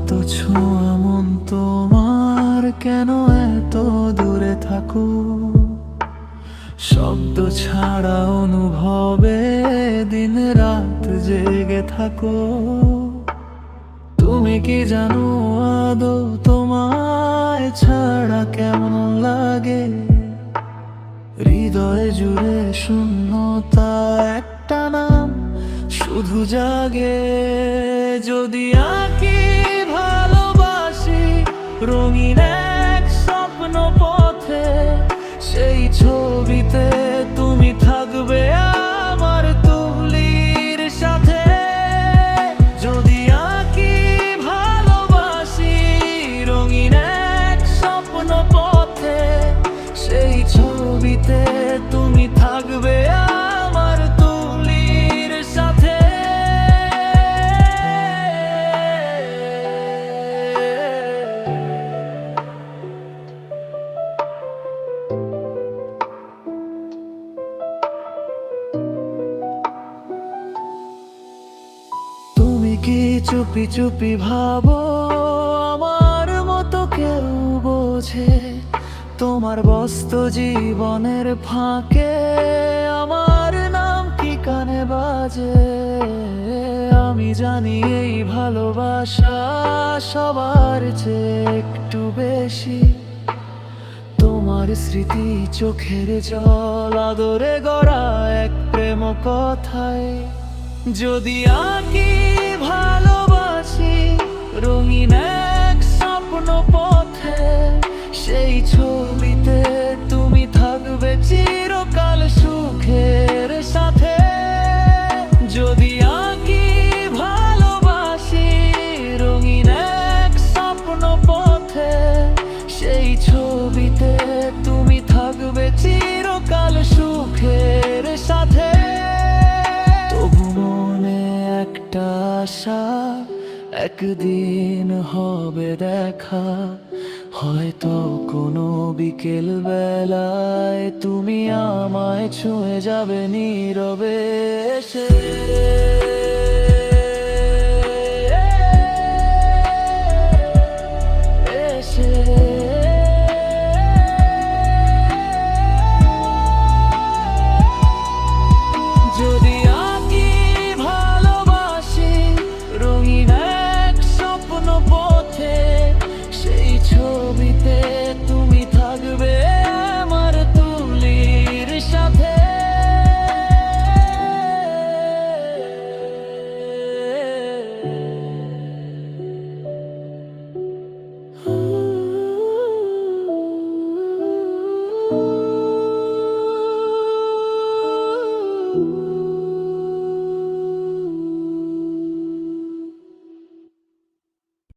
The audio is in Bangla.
এত ছোঁয়া মন তোমার, কেন এত দূরে থাকো? শব্দ ছাড়া অনুভবে দিন রাত জেগে থাকো। তুমি কি জানো আদৌ তোমায় ছাড়া কেমন লাগে? হৃদয় জুড়ে শূন্যতা, একটা নাম শুধু জাগে। যদি আঁকি ভালোবাসি রঙিন এক স্বপ্ন পথে, সেই ছবিতে তুমি থাকবে আমার তুলির সাথে। যদি আঁকি ভালোবাসি রঙিন এক স্বপ্ন পথে, সেই ছবিতে তুমি থাকবে আমার তুলির সাথে। তুমি কি চুপি চুপি ভাবো আমার মতো কেউ বোঝে? তোমার ব্যস্ত জীবনের ফাঁকে আমার নাম কি কানে বাজে? আমি জানি এই ভালোবাসা সবার চেয়ে একটু বেশি। তোমার স্মৃতি চোখের জল আদরে গড়া এক প্রেম কথায়। যদি আঁকি ভালোবাসি রঙিন এক স্বপ্ন পথে, সেই ছবিতে তুমি থাকবে চিরকাল সুখের সাথে। যদি আঁকি ভালোবাসি রঙিন এক স্বপ্ন পথে, সেই ছবিতে তুমি থাকবে চিরকাল সুখের সাথে। তবু মনে একটা আশা, একদিন হবে দেখা। হয়তো কোনো বিকেল বেলায় তুমি আমায় ছুঁয়ে যাবে নীরবে এসে।